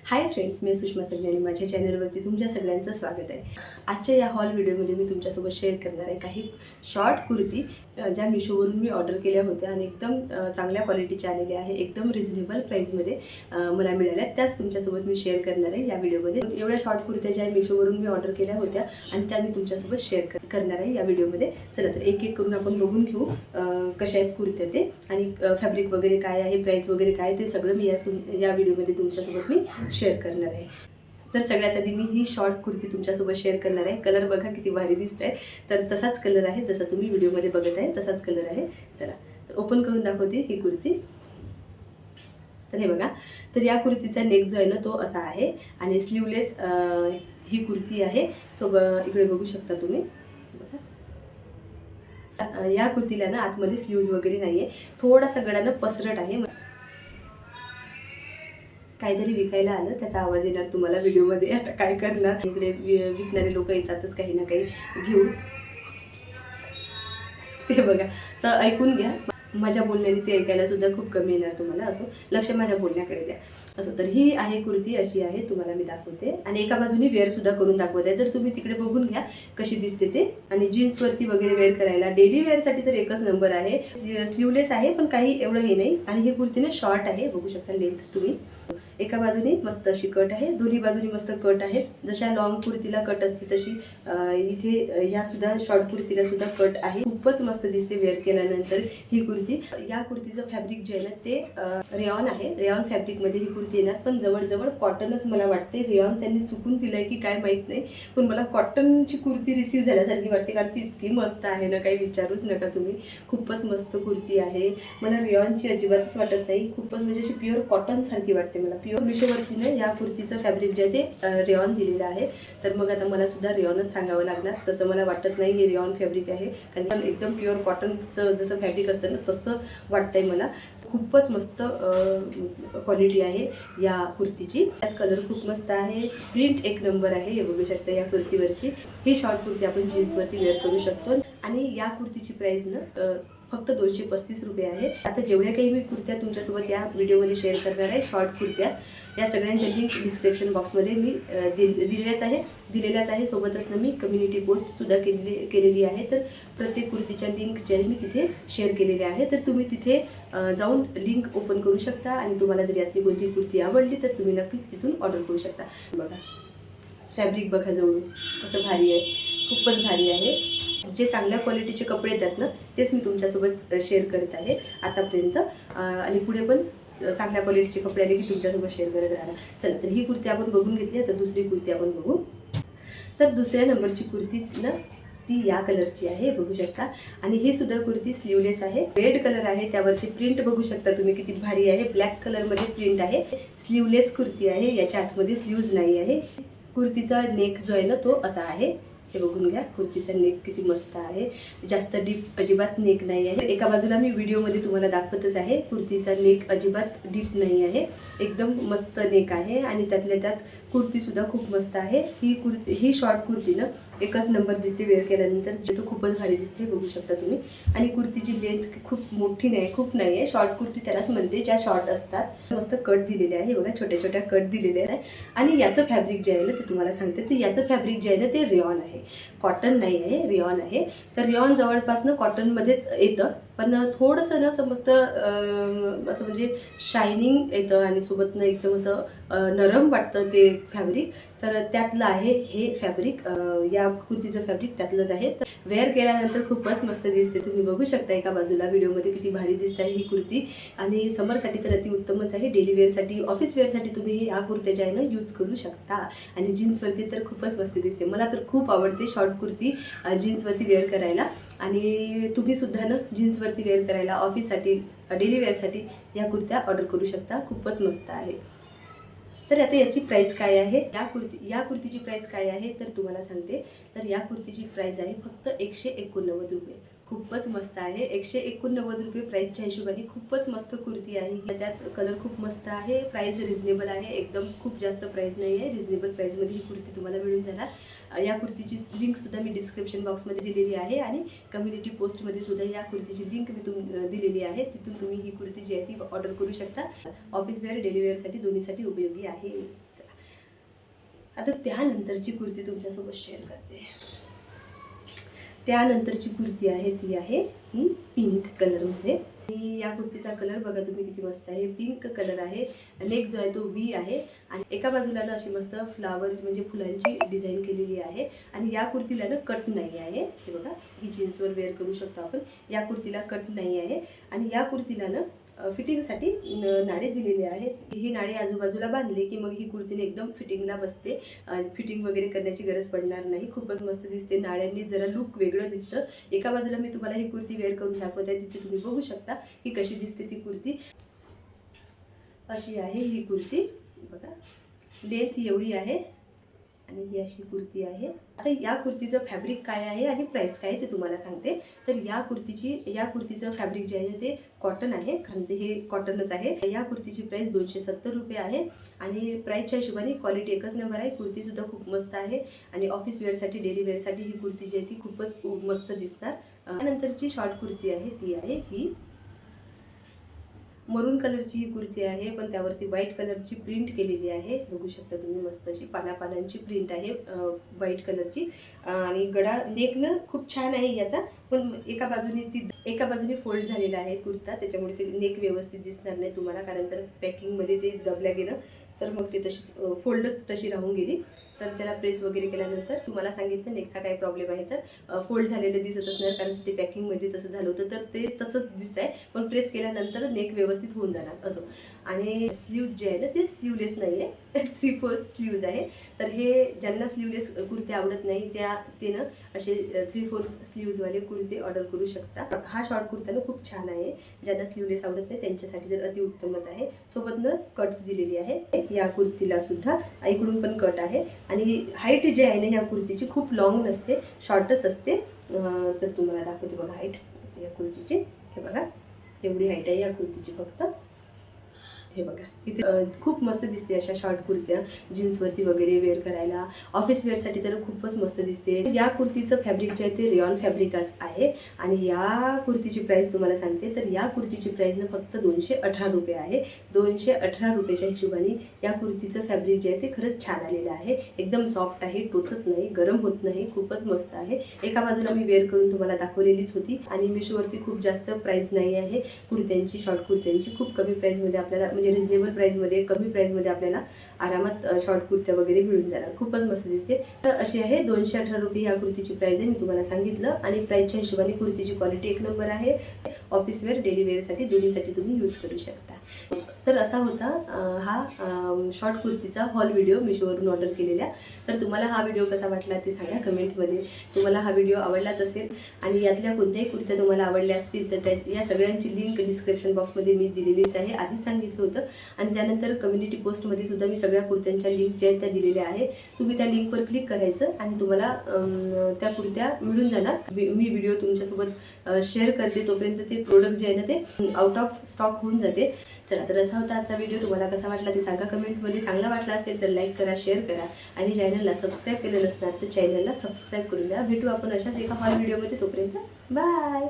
Hi friends, मी सुषमा सगळे आणि माझ्या चॅनलवरती तुमच्या सगळ्यांचं स्वागत आहे। आजच्या या हॉल व्हिडिओमध्ये मी तुमच्यासोबत शेअर करणार आहे काही शॉर्ट कुर्ती ज्या मिशोवरून मी ऑर्डर केल्या होत्या आणि एकदम चांगल्या क्वालिटीच्या आलेल्या आहे, एकदम रिजनेबल प्राईसमध्ये मला मिळाल्या। त्याच तुमच्यासोबत मी शेअर करणार आहे या व्हिडिओमध्ये। एवढ्या शॉर्ट कुर्त्या ज्या मिशोवरून मी ऑर्डर केल्या होत्या आणि त्या मी तुमच्यासोबत शेअर करणार आहे या व्हिडिओमध्ये। चला तर एक एक करून आपण बघून घेऊ कशा आहेत कुर्त्या ते आणि फॅब्रिक वगैरे काय आहे, प्राइस वगैरे काय ते सगळं मी या व्हिडिओमध्ये तुमच्यासोबत मी शेअर करणार आहे। तर सगळ्यात आधी मी ही शॉर्ट कुर्ती तुमच्यासोबत शेअर करणार आहे। कलर बघा किती भारी दिसत आहे, तर तसाच कलर आहे जसा तुम्ही व्हिडिओमध्ये बघत आहे तसाच कलर आहे। चला तर ओपन करून दाखवते ही कुर्ती। तर हे बघा, तर या कुर्तीचा नेक जो आहे ना तो असा आहे आणि स्लीवलेस ही कुर्ती आहे। इकडे बघू शकता तुम्ही बघा, या कुर्तीला ना आतमध्ये स्लीव्ज वगैरे नाहीये, थोडासा गळानं पसरट आहे। काहीतरी विकायला आलं त्याचा आवाज येणार तुम्हाला व्हिडिओमध्ये, आता काय करणार, इकडे विकणारे लोक येतातच काही ना काही घेऊन, ते बघा। तर ऐकून घ्या, माझ्या बोलण्याने ते ऐकायला सुद्धा खूप कमी येणार तुम्हाला, असो लक्ष माझ्या बोलण्याकडे द्या। असं तर ही आहे कुर्ती, अशी आहे, तुम्हाला मी दाखवते आणि एका बाजूने वेअर सुद्धा करून दाखवत आहे, तर तुम्ही तिकडे बघून घ्या कशी दिसते ते। आणि जीन्सवरती वगैरे वेअर करायला, डेली वेअरसाठी तर एकच नंबर आहे। स्लीवलेस आहे पण काही एवढं हे नाही आणि ही कुर्ती ना शॉर्ट आहे, बघू शकता लेंथ तुम्ही। एका बाजूने मस्त अशी कट आहे, दोन्ही बाजूनी मस्त कट आहेत, जशा लॉंग कुर्तीला कट असते तशी इथे ह्या सुद्धा शॉर्ट कुर्तीला सुद्धा कट आहे। खूपच मस्त दिसते वेअर केल्यानंतर ही कुर्ती। या कुर्तीचं फॅब्रिक जे आहे ना ते रेयॉन आहे, रेयॉन फॅब्रिकमध्ये ही कुर्ती येणार, पण जवळजवळ कॉटनच मला वाटते। रेयॉन त्यांनी चुकून दिलंय की काय माहीत नाही, पण मला कॉटनची कुर्ती रिसीव्ह झाल्यासारखी वाटते, कारण ती इतकी मस्त आहे ना काही विचारूच नका तुम्ही। खूपच मस्त कुर्ती आहे, मला रेयॉनची अजिबातच वाटत नाही, खूपच म्हणजे अशी प्युअर कॉटन सारखी वाटते मला। प्युअर मिशोवरतीने या कुर्तीचं फॅब्रिक जे आहे ते रेयॉन दिलेलं आहे, तर मग आता मला सुद्धा रेयॉनच सांगावं लागणार। तसं मला वाटत नाही हे रेयॉन फॅब्रिक आहे, कारण एकदम प्युअर कॉटनचं जसं फॅब्रिक असतं ना तसं वाटतंय मला। खूपच मस्त क्वालिटी आहे या कुर्तीची, त्यात कलर खूप मस्त आहे, प्रिंट एक नंबर आहे, हे बघू शकता या कुर्तीवरची। ही शॉर्ट कुर्ती आपण जीन्सवरती वेअर करू शकतो आणि या कुर्तीची प्राइस ना फक्त 235 रुपये आहे। आता जेवढ्या काही मी कुर्त्या तुमच्यासोबत या व्हिडिओमध्ये शेअर करणार आहे शॉर्ट कुर्त्या, या सगळ्यांच्या लिंक डिस्क्रिप्शन बॉक्समध्ये मी दिलेल्याच आहे। सोबतच ना मी कम्युनिटी पोस्टसुद्धा केलेली आहे, तर प्रत्येक कुर्तीच्या लिंक ज्या मी तिथे शेअर केलेल्या आहे, तर तुम्ही तिथे जाऊन लिंक ओपन करू शकता आणि तुम्हाला जर यातली कोणती कुर्ती आवडली तर तुम्ही नक्कीच तिथून ऑर्डर करू शकता। बघा फॅब्रिक बघा जवळून कसं भारी आहे, खूपच भारी आहे। जे चांगल्या क्वालिटीचे कपडे येतात ना तेच मी तुमच्यासोबत शेअर करत आहे आतापर्यंत, आणि पुढे पण चांगल्या क्वालिटीचे कपडे आले की तुमच्यासोबत शेअर करत राहणार। चला तर ही कुर्ती आपण बघून घेतली, तर दुसरी कुर्ती आपण बघू। तर दुसऱ्या नंबरची कुर्ती ना ती या कलरची आहे, बघू शकता, आणि ही सुद्धा कुर्ती स्लीवलेस आहे, रेड कलर आहे, त्यावरती प्रिंट बघू शकता तुम्ही किती भारी आहे, ब्लॅक कलरमध्ये प्रिंट आहे। स्लीवलेस कुर्ती आहे, याच्या आतमध्ये स्लीव्ज नाही आहे। कुर्तीचा नेक जो आहे ना तो असा आहे, हे बघून घ्या, कुर्तीचा नेक किती मस्त आहे, जास्त डीप अजिबात नेक नाही आहे। एका बाजूला मी व्हिडिओमध्ये तुम्हाला दाखवतच आहे, कुर्तीचा नेक अजिबात डीप नाही आहे, एकदम मस्त नेक आहे आणि त्यातल्या त्यात कुर्ती सुद्धा खूप मस्त आहे। ही शॉर्ट कुर्ती ना एकच नंबर दिसते वेअर केल्यानंतर, जे तो खूपच भारी दिसते, बघू शकता तुम्ही। आणि कुर्तीची लेंथ खूप मोठी नाही, खूप नाही आहे, शॉर्ट कुर्ती त्यालाच म्हणते ज्या शॉर्ट असतात। मस्त कट दिलेले आहे, बघा छोट्या छोट्या कट दिलेले आहे। आणि याचं फॅब्रिक जे आहे ना ते तुम्हाला सांगते, तर याचं फॅब्रिक जे आहे ना ते रेयॉन आहे, कॉटन नाही आहे, रेयॉन आहे। तर रेयॉन जवळपास ना कॉटनमध्येच येतं, पण थोडंसं ना समजतं असं म्हणजे शायनिंग येतं आणि सोबतनं एकदम असं नरम वाटतं ते फॅब्रिक, तर त्यातलं आहे हे फॅब्रिक। या कुर्तीचं फॅब्रिक त्यातलंच आहे, तर वेअर केल्यानंतर खूपच मस्त दिसते। तुम्ही बघू शकता एका बाजूला व्हिडिओमध्ये किती भारी दिसत आहे ही कुर्ती, आणि समरसाठी तर अतिउत्तमच आहे, डेली वेअरसाठी, ऑफिस वेअरसाठी तुम्ही ह्या कुर्त्या ज्या आहे ना यूज करू शकता। आणि जीन्सवरती तर खूपच मस्त दिसते, मला तर खूप आवडते शॉर्ट कुर्ती जीन्सवरती वेअर करायला, आणि तुम्ही सुद्धा ना जीन्सवरती वेअर करायला, ऑफिससाठी, डेली वेअरसाठी या कुर्त्या ऑर्डर करू शकता, खूपच मस्त आहे। तर आता याची प्राइस काय आहे, या कुर्तीची प्राइस काय आहे तर तुम्हाला सांगते। तर या कुर्तीची प्राइस आहे फक्त 189 रुपये, खूपच मस्त आहे। 189 रुपये प्राइसच्या हिशोबाने खूपच मस्त कुर्ती आहे, त्यात कलर खूप मस्त आहे, प्राइस रिजनेबल आहे, एकदम खूप जास्त प्राइस नाही आहे, रिजनेबल प्राइसमध्ये ही कुर्ती तुम्हाला मिळून जाणार। या कुर्तीची लिंकसुद्धा मी डिस्क्रिप्शन बॉक्समध्ये दिलेली आहे आणि कम्युनिटी पोस्टमध्ये सुद्धा या कुर्तीची लिंक मी दिलेली आहे, तिथून तुम्ही ही कुर्ती जी आहे ती ऑर्डर करू शकता। ऑफिस वेअर, डेली वेअरसाठी दोन्हीसाठी उपयोगी आहे। आता त्यानंतरची कुर्ती तुमच्यासोबत शेअर करते. त्यानंतरची कुर्ती आहे ती आहे ही पिंक कलरमध्ये. या कुर्तीचा कलर बघा तुम्ही किती मस्त आहे. पिंक कलर आहे. नेक जो आहे तो व्ही आहे आणि एका बाजूला ना अशी मस्त फ्लावर म्हणजे फुलांची डिझाईन केलेली आहे. आणि या कुर्तीला ना कट नाही आहे. हे बघा, ही जीन्सवर वेअर करू शकतो आपण. या कुर्तीला कट नाही आहे आणि या कुर्तीला ना फिटिंगसाठी नाडे दिलेले आहेत. ही नाडे आजूबाजूला बांधले की मग ही कुर्तीने एकदम फिटिंगला बसते. फिटिंग वगैरे करण्याची गरज पडणार नाही. खूपच मस्त दिसते. नाड्यांनी जरा लुक वेगळं दिसतं. एका बाजूला मी तुम्हाला ही कुर्ती वेअर करून दाखवत आहे, तिथे तुम्ही बघू शकता की कशी दिसते ती कुर्ती. अशी आहे ही कुर्ती बघा. लेंथ एवढी आहे आणि ही अशी कुर्ती आहे. आता या कुर्तीचं फॅब्रिक काय आहे आणि प्राईस काय आहे ते तुम्हाला सांगते. तर या कुर्तीचं फॅब्रिक जे आहे ते कॉटन आहे, कारण ते हे कॉटनच आहे. या कुर्तीची प्राईस 270 रुपये आहे आणि प्राईसच्या हिशोबाने क्वालिटी एकच नंबर आहे. कुर्तीसुद्धा खूप मस्त आहे आणि ऑफिस वेअरसाठी, डेली वेअरसाठी ही कुर्ती जी आहे ती खूपच मस्त दिसणार. त्यानंतरची शॉर्ट कुर्ती आहे ती आहे ही मरून कलरची ही कुर्ती आहे, पण त्यावरती व्हाईट कलरची प्रिंट केलेली आहे. बघू शकता तुम्ही, मस्त अशी पानांची प्रिंट आहे व्हाईट कलरची. आणि गळा नेकनं खूप छान आहे याचा, पण एका बाजूने फोल्ड झालेला आहे कुर्ता, त्याच्यामुळे ते नेक व्यवस्थित दिसणार नाही तुम्हाला, कारण तर पॅकिंगमध्ये ते दबल्या गेलं तर मग ते तशी फोल्डच तशी राहून गेली. तर त्याला प्रेस वगैरे केल्यानंतर तुम्हाला सांगितलं नेकचा काय प्रॉब्लेम आहे तर फोल्ड झालेलं दिसत असणार, कारण ते पॅकिंगमध्ये तसं झालं होतं तर ते तसंच दिसत आहे. पण प्रेस केल्यानंतर नेक व्यवस्थित होऊन जाणार असं. आणि स्लीव्ज जे आहे ना ते स्लीवलेस नाही आहे, 3/4 स्लीव्ज आहे. तर हे ज्यांना स्लीवलेस कुर्ते आवडत नाही ते ना असे 3/4 स्लीव्जवाले कुर्ते ऑर्डर करू शकता. हा शॉर्ट कुर्ता ना खूप छान आहे. ज्यांना स्लीवलेस आवडत नाही त्यांच्यासाठी तर अतिउत्तमच आहे. सोबतनं कट दिलेली आहे. या कुर्तीला सुद्धा आईकडून पण कट आहे आणि हाईट जी आहे ना या कुर्तीची खूप लॉंग नसते, शॉर्टच असते. तर तुम्हाला दाखवते बघा हाईट या कुर्तीची. हे बघा एवढी हाईट आहे या कुर्तीची फक्त. हे बघा इथे खूप मस्त दिसते अशा शॉर्ट कुर्त्या जीन्सवरती वगैरे वेअर करायला. ऑफिस वेअरसाठी तर खूपच मस्त दिसते. या कुर्तीचं फॅब्रिक जे आहे ते रेयॉन फॅब्रिकच आहे. आणि या कुर्तीची प्राईस तुम्हाला सांगते, तर या कुर्तीची प्राईस ना फक्त 218 रुपये आहे. 218 रुपयाच्या हिशोबाने या कुर्तीचं फॅब्रिक जे आहे ते खरंच छान आलेलं आहे. एकदम सॉफ्ट आहे, टोचत नाही, गरम होत नाही, खूपच मस्त आहे. एका बाजूला मी वेअर करून तुम्हाला दाखवलेलीच होती. आणि मिशोवरती खूप जास्त प्राईस नाही आहे कुर्त्यांची, शॉर्ट कुर्त्यांची. खूप कमी प्राईसमध्ये आपल्याला म्हणजे रिजनेबल प्राईसमध्ये, कमी प्राईसमध्ये आपल्याला आरामात शॉर्ट कुर्त्या वगैरे मिळून जाणार. खूपच मस्त दिसते. तर अशी आहे 218 रुपये या कुर्तीची प्राईस आहे, मी तुम्हाला सांगितलं. आणि प्राईसच्या हिशोबाने कुर्तीची क्वालिटी एक नंबर आहे. ऑफिस वेअर, डेली वेअरसाठी दोन्हीसाठी तुम्ही यूज करू शकता. तर असा होता हा शॉर्ट कुर्तीचा हॉल व्हिडिओ मिशोवरून ऑर्डर केलेल्या. तर तुम्हाला हा व्हिडिओ कसा वाटला ते सांगा कमेंटमध्ये. तुम्हाला हा व्हिडिओ आवडलाच असेल आणि यातल्या कोणत्याही कुर्त्या तुम्हाला आवडल्या असतील तर या सगळ्यांची लिंक डिस्क्रिप्शन बॉक्समध्ये मी दिलेलीच आहे, आधीच सांगितलं होतं. आणि त्यानंतर कम्युनिटी पोस्टमध्ये सुद्धा मी सगळ्या कुर्त्यांच्या लिंक ज्या आहेत त्या दिलेल्या आहे. तुम्ही त्या लिंकवर क्लिक करायचं आणि तुम्हाला त्या कुर्त्या मिळून जाणार. मी व्हिडिओ तुमच्यासोबत शेअर करते, तोपर्यंत ते प्रोडक्ट जे आहे ना ते आउट ऑफ स्टॉक होऊन जाते. चला, तर असा होता आजचा व्हिडिओ. तुम्हाला कसा वाटला ते सांगा कमेंटमध्ये. चांगला वाटला असेल तर लाईक करा, शेअर करा आणि चॅनलला सबस्क्राईब केलं नसणार तर चॅनलला सबस्क्राईब करून द्या. भेटू आपण अशाच एका हॉल व्हिडिओमध्ये. तोपर्यंत बाय.